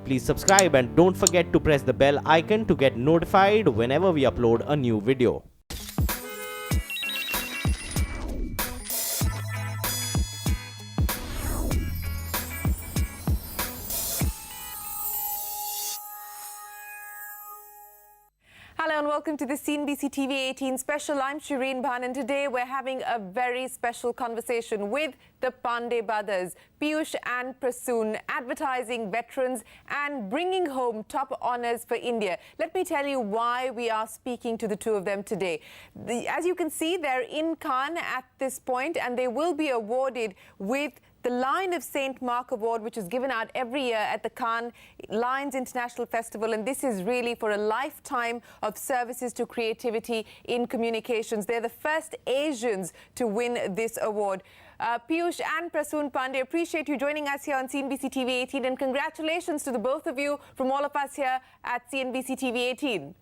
Please subscribe and don't forget to press the bell icon to get notified whenever we upload a new video. Hello and welcome to the CNBC TV18 special. I'm Shereen Bhan and today we're having a very special conversation with the Pandey brothers, Piyush and Prasoon, advertising veterans and bringing home top honours for India. Let me tell you why we are speaking to the two of them today. As you can see, they're in Cannes at this point and they will be awarded with the Lion of St. Mark Award, which is given out every year at the Cannes Lions International Festival. And this is really for a lifetime of services to creativity in communications. They're the first Asians to win this award. Piyush and Prasoon Pandey, appreciate you joining us here on CNBC TV18. And congratulations to the both of you from all of us here at CNBC TV18.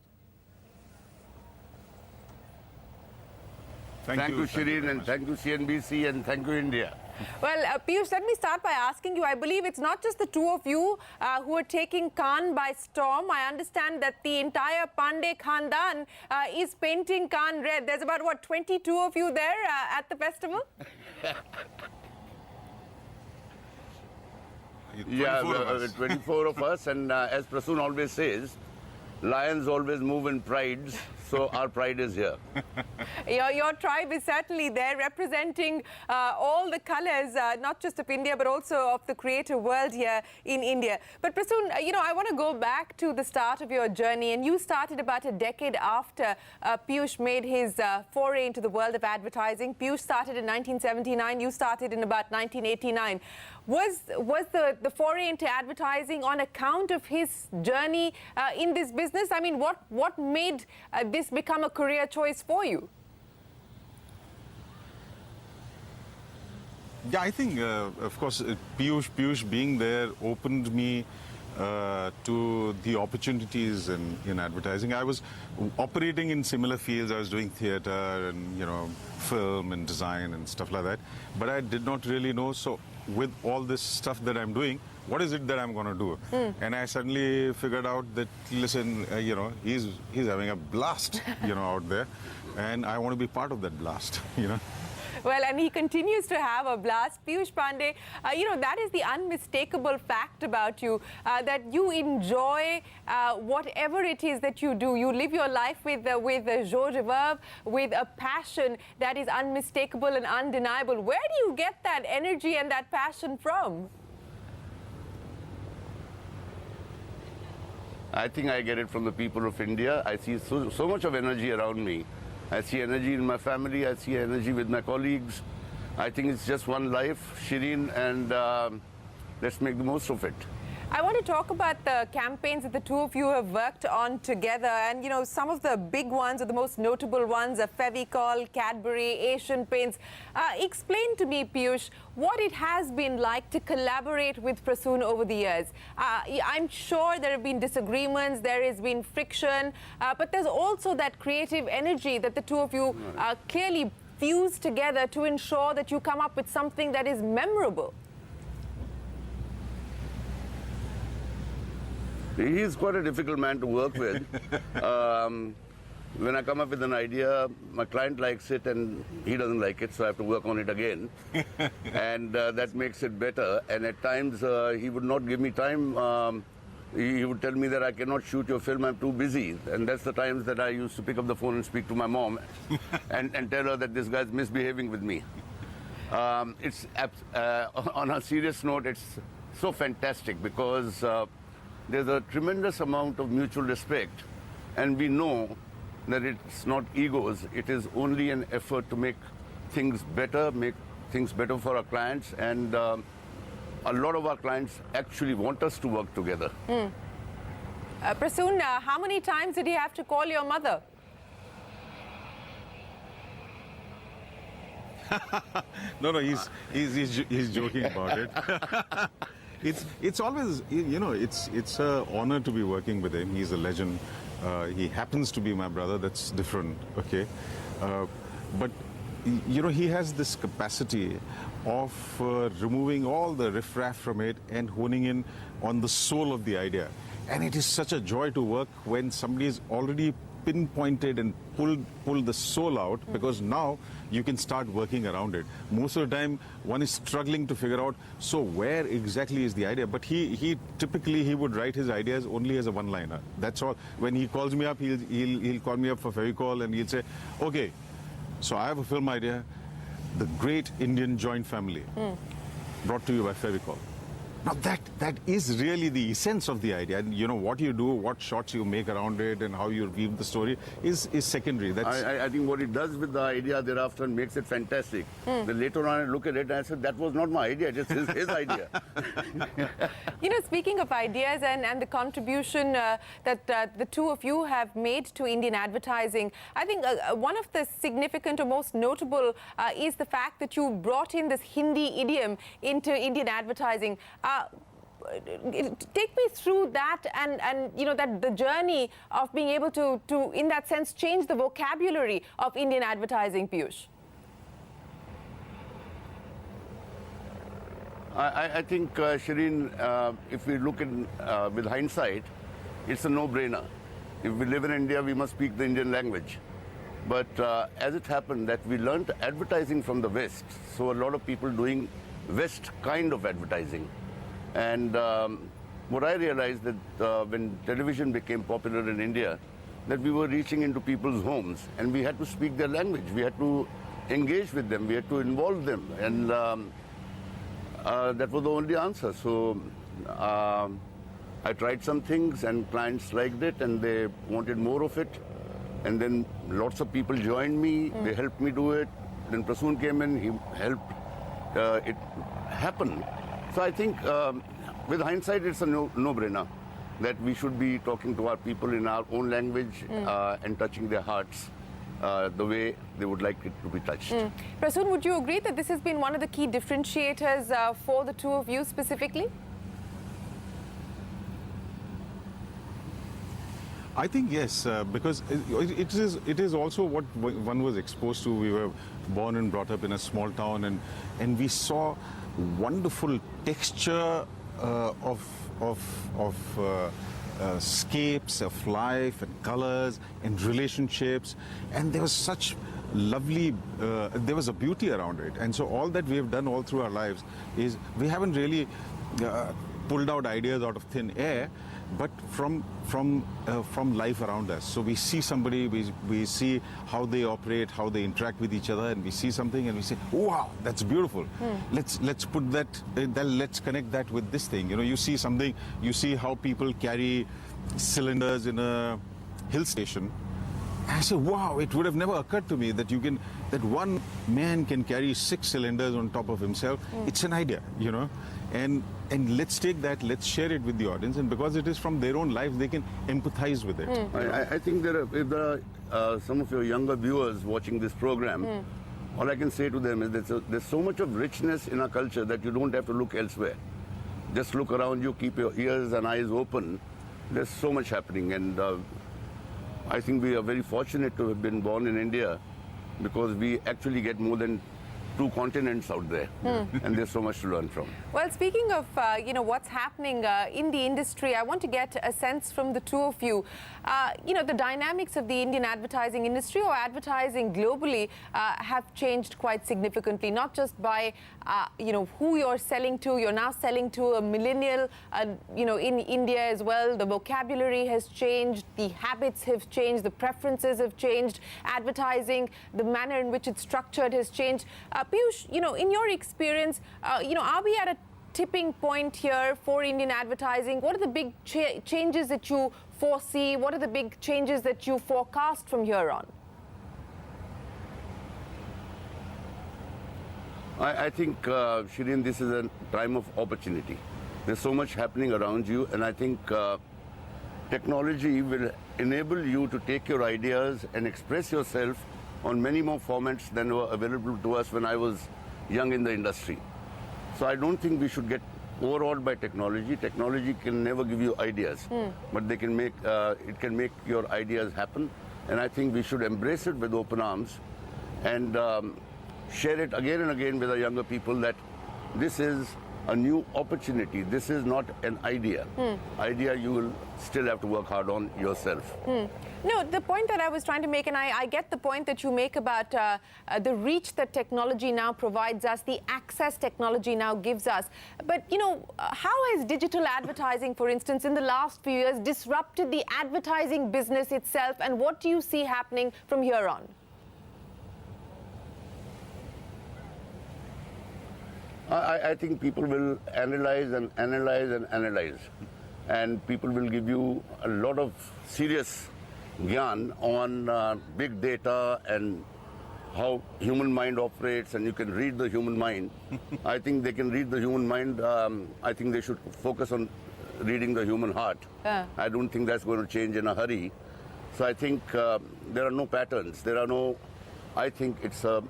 Thank you, Shereen, and thank you, CNBC, and thank you, India. Well, Piyush, let me start by asking you, I believe it's not just the two of you who are taking Cannes by storm. I understand that the entire Pandey Khandan is painting Cannes red. There's about, what, 22 of you there at the festival? Yeah, 24 of us, and as Prasoon always says, lions always move in prides, so our pride is here. Your tribe is certainly there, representing all the colours, not just of India, but also of the creative world here in India. But Prasoon, I want to go back to the start of your journey, and you started about a decade after Piyush made his foray into the world of advertising. Piyush started in 1979, you started in about 1989. Was the foray into advertising on account of his journey in this business? I mean, what made this become a career choice for you? Yeah, I think, of course, Piyush being there opened me to the opportunities in advertising. I was operating in similar fields. I was doing theatre and, film and design and stuff like that. But I did not really know. So with all this stuff that I'm doing, what is it that I'm going to do? And I suddenly figured out that, listen, he's having a blast, out there. And I want to be part of that blast, Well, and he continues to have a blast. Piyush Pandey, that is the unmistakable fact about you, that you enjoy whatever it is that you do. You live your life with joie de vivre, with a passion that is unmistakable and undeniable. Where do you get that energy and that passion from? I think I get it from the people of India. I see so much of energy around me. I see energy in my family. I see energy with my colleagues. I think it's just one life, Shereen, and let's make the most of it. I want to talk about the campaigns that the two of you have worked on together. And, some of the big ones or the most notable ones are Fevicol, Cadbury, Asian Paints. Explain to me, Piyush, what it has been like to collaborate with Prasoon over the years. I'm sure there have been disagreements, there has been friction, but there's also that creative energy that the two of you clearly fuse together to ensure that you come up with something that is memorable. He's quite a difficult man to work with. When I come up with an idea, my client likes it and he doesn't like it, so I have to work on it again. And that makes it better. And at times, he would not give me time. He would tell me that I cannot shoot your film, I'm too busy. And that's the times that I used to pick up the phone and speak to my mom and tell her that this guy's misbehaving with me. On a serious note, it's so fantastic because there's a tremendous amount of mutual respect, and we know that it's not egos, it is only an effort to make things better for our clients, and a lot of our clients actually want us to work together. Prasoon, how many times did he have to call your mother? No, he's joking about it. It's always, it's an honor to be working with him. He's a legend. He happens to be my brother. That's different, okay? But, he has this capacity of removing all the riffraff from it and honing in on the soul of the idea. And it is such a joy to work when somebody is already pinpointed and pulled the soul out, because now you can start working around it. Most of the time one is struggling to figure out, so where exactly is the idea? But he typically he would write his ideas only as a one-liner. That's all. When he calls me up, he'll call me up for Fevicol and he'll say, okay, so I have a film idea, The Great Indian Joint Family, brought to you by Fevicol. Now that is really the essence of the idea. And you know, what you do, what shots you make around it, and how you weave the story is secondary. That's I think what it does with the idea thereafter makes it fantastic. Then later on I look at it and I said, that was not my idea, it is his idea. You know, speaking of ideas and the contribution that the two of you have made to Indian advertising, I think one of the significant or most notable is the fact that you brought in this Hindi idiom into Indian advertising. Take me through that and you know, that the journey of being able to in that sense change the vocabulary of Indian advertising, Piyush. I think, Shereen, if we look in with hindsight, it's a no-brainer. If we live in India, we must speak the Indian language. But as it happened that we learned advertising from the West, so a lot of people doing West kind of advertising. And what I realized that when television became popular in India, that we were reaching into people's homes and we had to speak their language. We had to engage with them. We had to involve them. And that was the only answer. So I tried some things and clients liked it and they wanted more of it. And then lots of people joined me. They helped me do it. Then Prasoon came in. He helped it happen. So I think with hindsight, it's a no-brainer that we should be talking to our people in our own language and touching their hearts the way they would like it to be touched. Prasoon, would you agree that this has been one of the key differentiators for the two of you specifically? I think yes, because it is also what one was exposed to. We were born and brought up in a small town, and we saw wonderful texture of scapes of life and colors and relationships, and there was such lovely, there was a beauty around it. And so all that we have done all through our lives is we haven't really pulled out ideas out of thin air, but from life around us. So we see somebody, we see how they operate, how they interact with each other, and we see something and we say, oh, wow, that's beautiful. Let's put that, let's connect that with this thing. You know, you see something, you see how people carry cylinders in a hill station. I said, wow, it would have never occurred to me that that one man can carry 6 cylinders on top of himself. It's an idea, you know, and let's take that, let's share it with the audience, and because it is from their own lives, they can empathize with it. I think if there are some of your younger viewers watching this program, all I can say to them is there's so much of richness in our culture that you don't have to look elsewhere. Just look around you, keep your ears and eyes open. There's so much happening, and I think we are very fortunate to have been born in India because we actually get more than 2 continents out there, and there's so much to learn from. Well, speaking of you know, what's happening in the industry, I want to get a sense from the two of you. You know, the dynamics of the Indian advertising industry or advertising globally have changed quite significantly, not just by you know, who you're selling to. You're now selling to a millennial, you know, in India as well. The vocabulary has changed, the habits have changed, the preferences have changed, advertising, the manner in which it's structured has changed. Piyush, you know, in your experience, you know, are we at a tipping point here for Indian advertising? What are the big changes that you foresee? What are the big changes that you forecast from here on? I think, Shereen, this is a time of opportunity. There's so much happening around you, and I think technology will enable you to take your ideas and express yourself on many more formats than were available to us when I was young in the industry. So I don't think we should get overawed by technology. Technology can never give you ideas, but they can make, it can make your ideas happen. And I think we should embrace it with open arms and share it again and again with the younger people that this is a new opportunity. This is not an idea. Idea you will still have to work hard on yourself. No, the point that I was trying to make, and I get the point that you make about the reach that technology now provides us, the access technology now gives us. But, you know, how has digital advertising, for instance, in the last few years disrupted the advertising business itself, and what do you see happening from here on? I think people will analyze and analyze and analyze. And people will give you a lot of serious gyan on big data and how human mind operates, and you can read the human mind. I think they can read the human mind. I think they should focus on reading the human heart. I don't think that's going to change in a hurry. So I think there are no patterns. There are no, I think it's a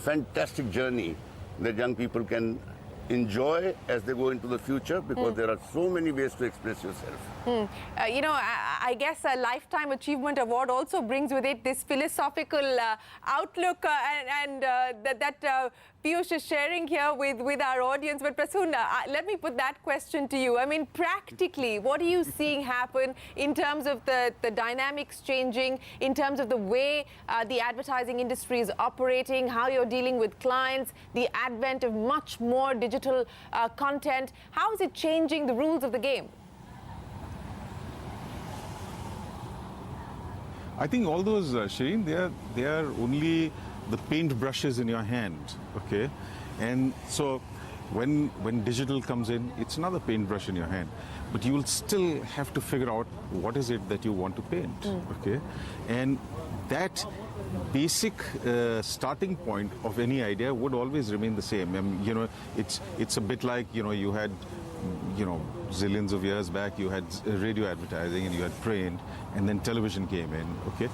fantastic journey that young people can enjoy as they go into the future, because there are so many ways to express yourself. You know, I guess a Lifetime Achievement Award also brings with it this philosophical outlook and that Piyush is sharing here with our audience. But Prasoon, let me put that question to you. I mean, practically, what are you seeing happen in terms of the dynamics changing, in terms of the way the advertising industry is operating, how you're dealing with clients, the advent of much more digital content? How is it changing the rules of the game? I think all those, Shereen, they are only the paint brushes in your hand, okay? And so when digital comes in, it's another paintbrush in your hand. But you will still have to figure out what is it that you want to paint, okay? And that basic starting point of any idea would always remain the same. I mean, you know, it's a bit like, you know, you had, you know, zillions of years back, you had radio advertising and you had print, and then television came in, okay?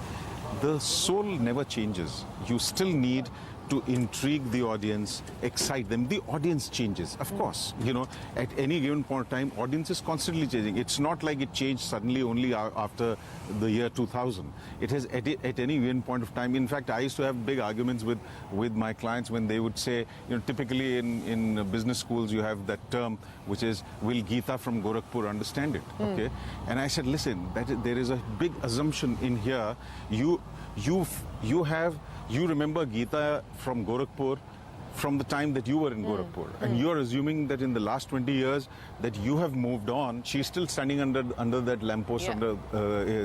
The soul never changes. You still need to intrigue the audience, excite them. The audience changes, of course. You know, at any given point of time, audience is constantly changing. It's not like it changed suddenly only after the year 2000. It has at any given point of time. In fact, I used to have big arguments with my clients when they would say, you know, typically in business schools you have that term which is, will Geeta from Gorakhpur understand it? Okay, and I said, listen, there is a big assumption in here. You remember Geeta from Gorakhpur from the time that you were in Gorakhpur, and you're assuming that in the last 20 years that you have moved on. She's still standing under that lamppost under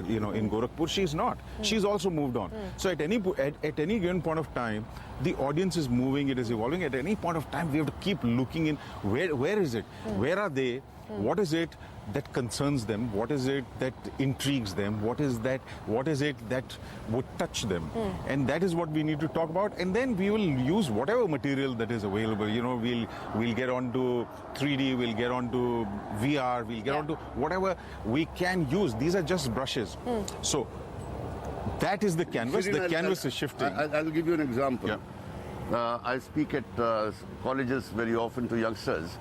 you know, in Gorakhpur. She's not. She's also moved on. So at any given point of time, the audience is moving. It is evolving. At any point of time, we have to keep looking in. Where is it? Where are they? What is it that concerns them? What is it that intrigues them? What is it that would touch them? And that is what we need to talk about. And then we will use whatever material that is available. You know, we'll get onto 3D, we'll get onto VR, we'll get onto whatever we can use. These are just brushes. So that is the canvas. The canvas is shifting. I'll give you an example. I speak at colleges very often to youngsters.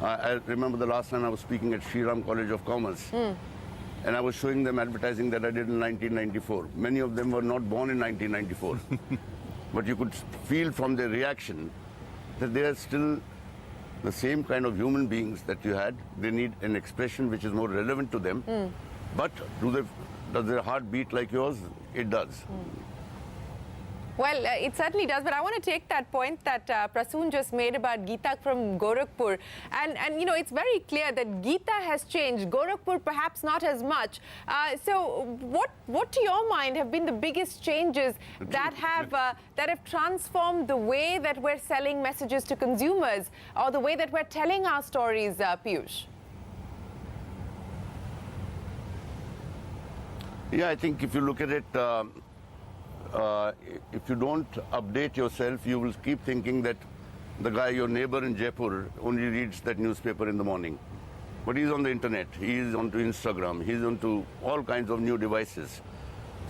I remember the last time I was speaking at Shriram College of Commerce, and I was showing them advertising that I did in 1994. Many of them were not born in 1994, but you could feel from their reaction that they are still the same kind of human beings that you had. They need an expression which is more relevant to them, but does their heart beat like yours? It does. Well, it certainly does, but I want to take that point that Prasoon just made about Geeta from Gorakhpur. And you know, it's very clear that Geeta has changed, Gorakhpur perhaps not as much. So what to your mind have been the biggest changes that have transformed the way that we're selling messages to consumers, or the way that we're telling our stories, Piyush? Yeah, I think if you look at it, if you don't update yourself, you will keep thinking that the guy, your neighbor in Jaipur, only reads that newspaper in the morning. But he's on the internet, he's onto Instagram, he's onto all kinds of new devices.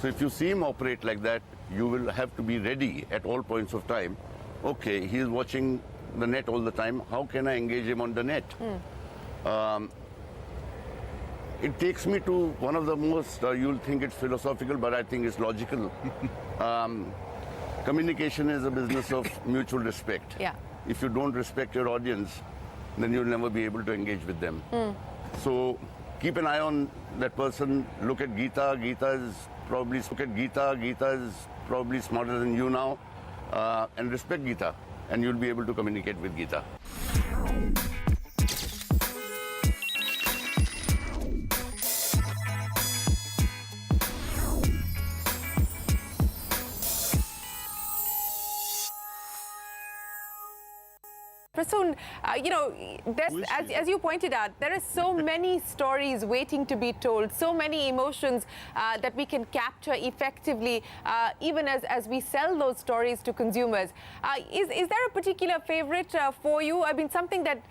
So if you see him operate like that, you will have to be ready at all points of time. Okay, he's watching the net all the time. How can I engage him on the net? It takes me to one of the most, you'll think it's philosophical, but I think it's logical. communication is a business of mutual respect. Yeah. If you don't respect your audience, then you'll never be able to engage with them. So keep an eye on that person. Look at Geeta. Geeta is probably smarter than you now, and respect Geeta, and you'll be able to communicate with Geeta. Prasoon, as you pointed out, there are so many stories waiting to be told, so many emotions that we can capture effectively, even as we sell those stories to consumers. Is there a particular favorite for you? I mean, something that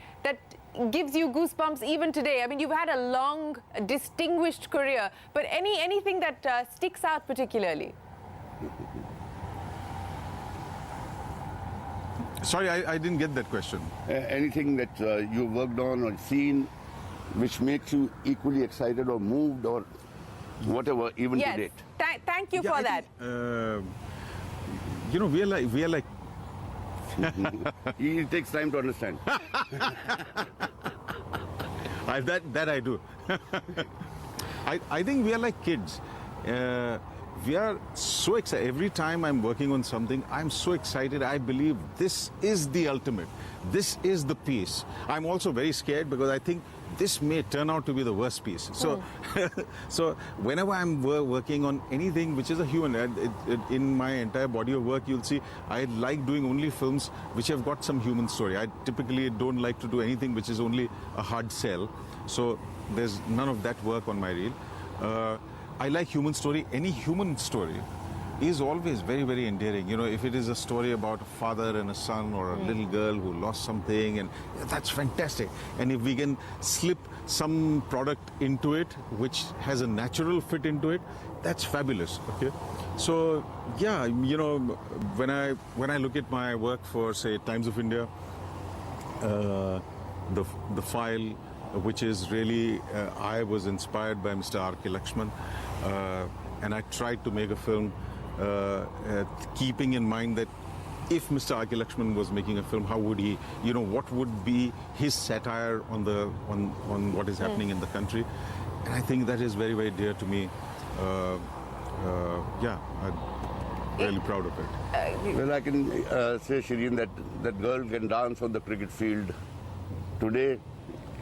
gives you goosebumps even today? I mean, you've had a long, distinguished career, but anything that sticks out particularly? Sorry, I didn't get that question. Anything that you've worked on or seen which makes you equally excited or moved or whatever, even to date. Thank you for that. You know, we are like It takes time to understand. that I do. I think we are like kids. We are so excited. Every time I'm working on something, I'm so excited. I believe this is the ultimate. This is the piece. I'm also very scared because I think this may turn out to be the worst piece. So, so whenever I'm working on anything which is a human, in my entire body of work, you'll see I like doing only films which have got some human story. I typically don't like to do anything which is only a hard sell. So there's none of that work on my reel. I like human story. Any human story is always very, very endearing. You know, if it is a story about a father and a son or a little girl who lost something, and that's fantastic. And if we can slip some product into it which has a natural fit into it, that's fabulous. Okay, so yeah, you know, when I look at my work for, say, Times of India, the file, which is really, I was inspired by Mr. R.K. Lakshman, and I tried to make a film keeping in mind that if Mr. R.K. Lakshman was making a film, how would he, you know, what would be his satire on what is happening in the country? And I think that is very, very dear to me. Yeah, I'm really proud of it. Well, I can say, Shereen, that girl can dance on the cricket field today.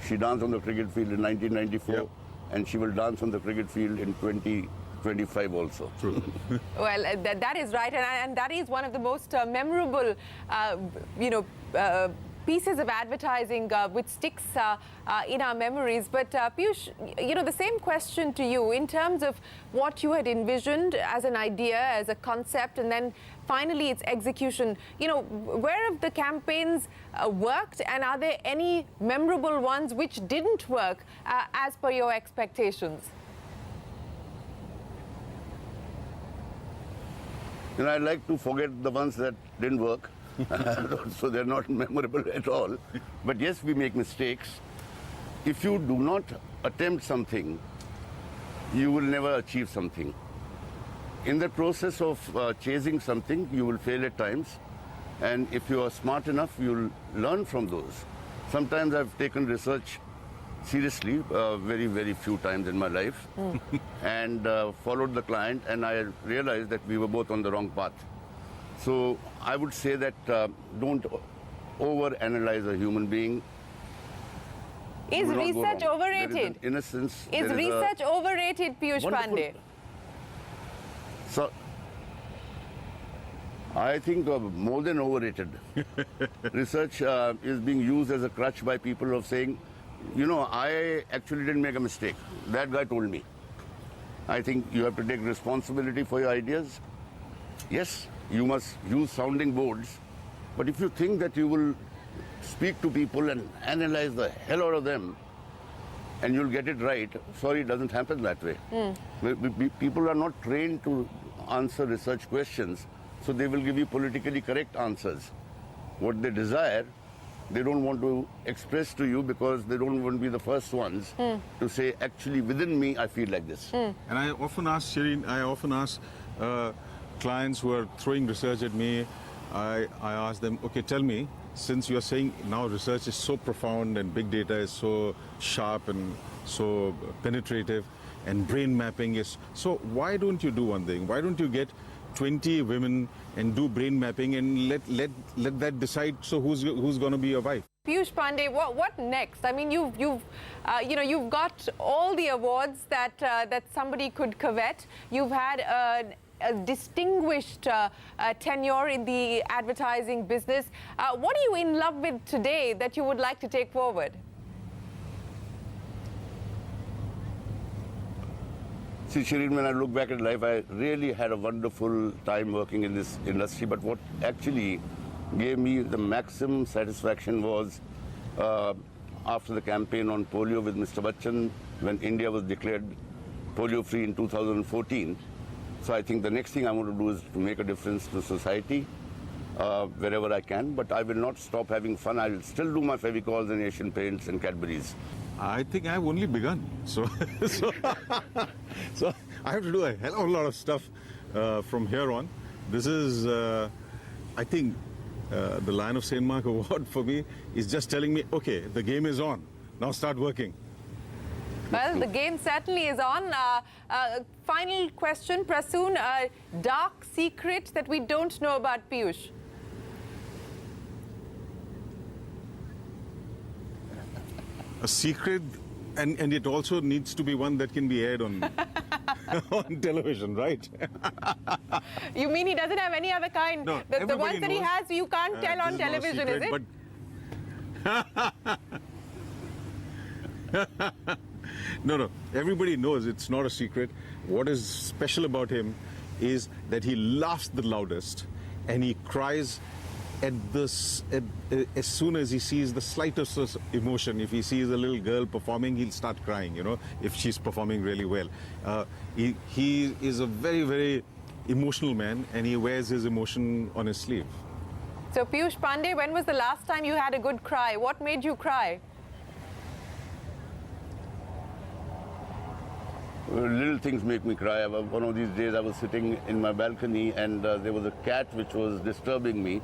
She danced on the cricket field in 1994, and she will dance on the cricket field in 2025 also. True. Well, that is right, and that is one of the most memorable, pieces of advertising which sticks in our memories. But Piyush, you know, the same question to you in terms of what you had envisioned as an idea, as a concept, and then finally its execution. You know, where have the campaigns worked, and are there any memorable ones which didn't work as per your expectations? You know, I like to forget the ones that didn't work. So they're not memorable at all. But yes, we make mistakes. If you do not attempt something, you will never achieve something. In the process of chasing something, you will fail at times. And if you are smart enough, you'll learn from those. Sometimes I've taken research seriously, very, very few times in my life, and followed the client, and I realized that we were both on the wrong path. So I would say that don't over-analyze a human being. Is research overrated? Innocence. Is research overrated, Piyush Pandey? So, I think more than overrated. Research is being used as a crutch by people of saying, you know, I actually didn't make a mistake. That guy told me. I think you have to take responsibility for your ideas. Yes, you must use sounding boards, but if you think that you will speak to people and analyze the hell out of them and you'll get it right, sorry, it doesn't happen that way. People are not trained to answer research questions, so they will give you politically correct answers. What they desire, they don't want to express to you because they don't want to be the first ones to say, actually, within me, I feel like this. And I often ask, Shereen, clients who are throwing research at me, I ask them, okay, tell me, since you're saying now research is so profound and big data is so sharp and so penetrative and brain mapping is, so why don't you do one thing? Why don't you get 20 women and do brain mapping and let that decide, so who's going to be your wife? Piyush Pandey, what next? I mean, you've got all the awards that somebody could covet. You've had a distinguished tenure in the advertising business. What are you in love with today that you would like to take forward? See, Shereen, when I look back at life, I really had a wonderful time working in this industry. But what actually gave me the maximum satisfaction was after the campaign on polio with Mr. Bachchan, when India was declared polio-free in 2014. So I think the next thing I want to do is to make a difference to society wherever I can. But I will not stop having fun. I will still do my Fevicols and Asian Paints and Cadbury's. I think I've only begun. So I have to do a hell of a lot of stuff from here on. This is, I think, the Lion of St. Mark Award for me is just telling me, okay, the game is on. Now start working. Well, the game certainly is on. Final question, Prasoon, a dark secret that we don't know about Piyush? A secret, and it also needs to be one that can be aired on on television, right? You mean he doesn't have any other kind? No, the ones that he knows, has, you can't tell on television, is it? No, everybody knows it's not a secret. What is special about him is that he laughs the loudest and he cries as soon as he sees the slightest emotion. If he sees a little girl performing, he'll start crying, you know, if she's performing really well. He is a very, very emotional man, and he wears his emotion on his sleeve. So, Piyush Pandey, when was the last time you had a good cry? What made you cry? Little things make me cry. One of these days I was sitting in my balcony and there was a cat which was disturbing me.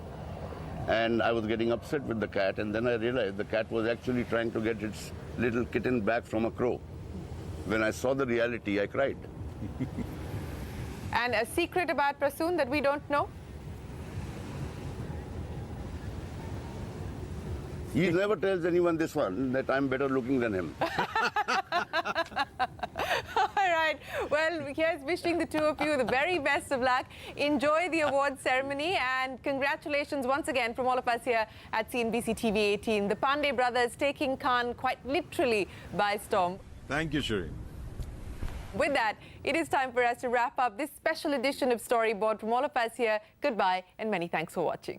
And I was getting upset with the cat, and then I realized the cat was actually trying to get its little kitten back from a crow. When I saw the reality, I cried. And a secret about Prasoon that we don't know? He never tells anyone this one, that I'm better looking than him. All right. Well, here's wishing the two of you the very best of luck. Enjoy the awards ceremony, and congratulations once again from all of us here at CNBC TV18. The Pandey brothers taking Cannes quite literally by storm. Thank you, Shereen. With that, it is time for us to wrap up this special edition of Storyboard. From all of us here, goodbye and many thanks for watching.